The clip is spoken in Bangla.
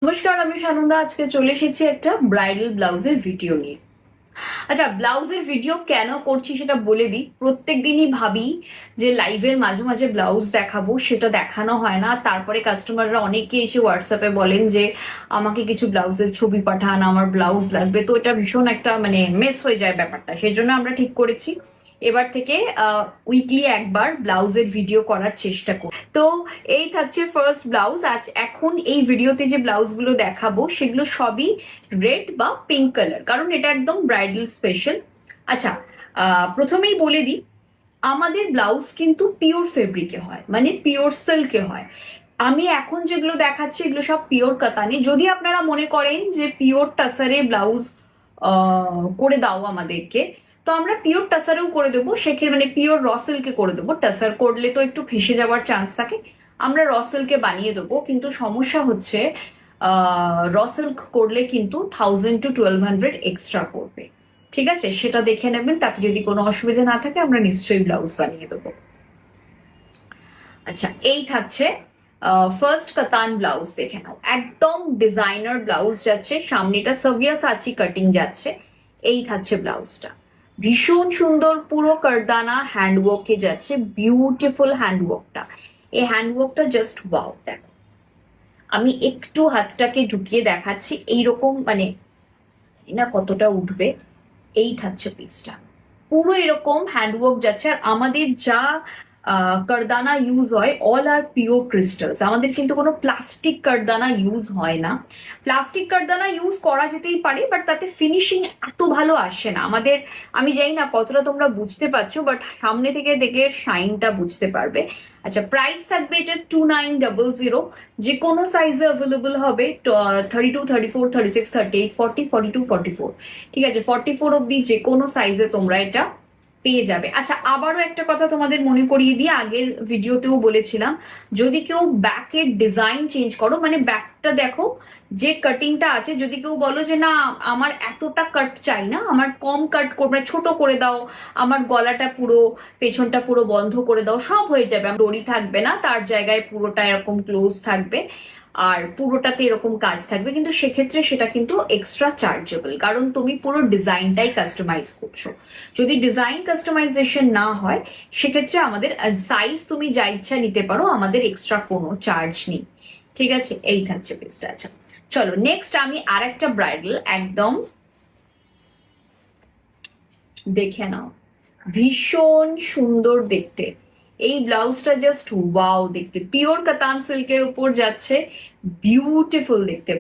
নমস্কার, আমি সানন্দা। আজকে চলে এসেছি একটা ব্রাইডাল ব্লাউজের ভিডিও নিয়ে। আচ্ছা, ব্লাউজের ভিডিও কেন করছি সেটা বলে দিই। প্রত্যেক দিনই ভাবি যে লাইভের মাঝে মাঝে ব্লাউজ দেখাবো, সেটা দেখানো হয় না। তারপরে কাস্টমাররা অনেকে এসে হোয়াটসঅ্যাপে বলেন যে আমাকে কিছু ব্লাউজের ছবি পাঠান, আমার ব্লাউজ লাগবে। তো এটা ভীষণ একটা মেস হয়ে যায় ব্যাপারটা। সেই জন্য আমরা ঠিক করেছি এবার থেকে উইকলি একবার ব্লাউজের ভিডিও করার চেষ্টা করি। তো এই থাকছে ফার্স্ট ব্লাউজ। আজ এখন এই ভিডিওতে যে ব্লাউজগুলো দেখাবো সেগুলো সবই রেড বা পিঙ্ক কালার, কারণ এটা একদম ব্রাইডাল স্পেশাল। আচ্ছা, প্রথমেই বলে দিই, আমাদের ব্লাউজ কিন্তু পিওর ফেব্রিকে হয়, মানে পিওর সিল্কে হয়। আমি এখন যেগুলো দেখাচ্ছি এগুলো সব পিওর কাতানে। যদি আপনারা মনে করেন যে পিওর টাসারে ব্লাউজ করে দাও আমাদেরকে, তো আমরা পিওর টাসারেও করে দেবো। সেক্ষেত্রে পিওর র সিল্কে করে দেবো। টাসার করলে তো একটু ফেসে যাওয়ার চান্স থাকে, আমরা র সিল্কে বানিয়ে দেবো। কিন্তু সমস্যা হচ্ছে র সিল্ক করলে কিন্তু 1000 to 1200 এক্সট্রা পড়বে। ঠিক আছে, সেটা দেখে নেবেন। তাতে যদি কোনো অসুবিধা না থাকে আমরা নিশ্চয়ই ব্লাউজ বানিয়ে দেবো। আচ্ছা, এই থাকছে ফার্স্ট কাতান ব্লাউজ। দেখে নাও, একদম ডিজাইনার ব্লাউজ যাচ্ছে। সামনেটা সাচি কাটিং যাচ্ছে। এই থাকছে ব্লাউজটা, ভীষণ সুন্দর, পুরো কারদানা হ্যান্ডওয়ার্কে যাচ্ছে। বিউটিফুল হ্যান্ডওয়ার্কটা, এই হ্যান্ডওয়ার্কটা জাস্ট ওয়াও। দেখো, আমি একটু হাতটাকে ঢুকিয়ে দেখাচ্ছি। এইরকম না কতটা উঠবে। এই থাকছে পিসটা, পুরো এরকম হ্যান্ডওয়ার্ক যাচ্ছে। আর আমাদের যা কারদানা ইউজ হয় অল আর পিওর ক্রিস্টালস। আমাদের কিন্তু কোনো প্লাস্টিক কারদানা ইউজ হয় না। প্লাস্টিক কারদানা ইউজ করা যেতেই পারে, বাট তাতে ফিনিশিং এত ভালো আসে না আমাদের। আমি জানি না কতটা তোমরা বুঝতে পারছো, বাট সামনে থেকে দেখলে শাইনটা বুঝতে পারবে। আচ্ছা, প্রাইস থাকবে এটা 2900। যে কোনো সাইজে অ্যাভেলেবল হবে। 32, 34, 36, 38, 40, 42, 44। ঠিক আছে, 44 অব্দি যে কোনো সাইজে তোমরা এটা পেয়ে যাবে। আচ্ছা, আবারও একটা কথা তোমাদের মনে করিয়ে দিয়ে, আগের ভিডিওতেও বলেছিলাম, যদি কেউ ব্যাকের ডিজাইন চেঞ্জ করো, ব্যাকটা দেখো যে কাটিংটা আছে, যদি কেউ বলো যে না আমার এতটা কাট চাই না, আমার কম কাট করবে, ছোট করে দাও, আমার গলাটা পুরো, পেছনটা পুরো বন্ধ করে দাও, সব হয়ে যাবে। দড়ি থাকবে না, তার জায়গায় পুরোটা এরকম ক্লোজ থাকবে আর পুরোটাতে এরকম কাজ থাকবে, কিন্তু সেক্ষেত্রে সেটা কিন্তু এক্সট্রা চার্জেবল, কারণ তুমি পুরো ডিজাইনটাই কাস্টমাইজ করছো। যদি ডিজাইন কাস্টমাইজেশন না হয়, সেক্ষেত্রে আমাদের সাইজ তুমি যা ইচ্ছা নিতে পারো, আমাদের এক্সট্রা কোনো চার্জ নেই। ঠিক আছে, এই থাকছে পিসটা। আচ্ছা চলো, নেক্সট আমি আর একটা ব্রাইডাল, একদম দেখে নাও, ভীষণ সুন্দর দেখতে। এই ব্লাউজটা জাস্ট ওয়াও দেখতে, পিওর কাতান সিল্কের উপর যাচ্ছে, বিউটিফুল দেখতে।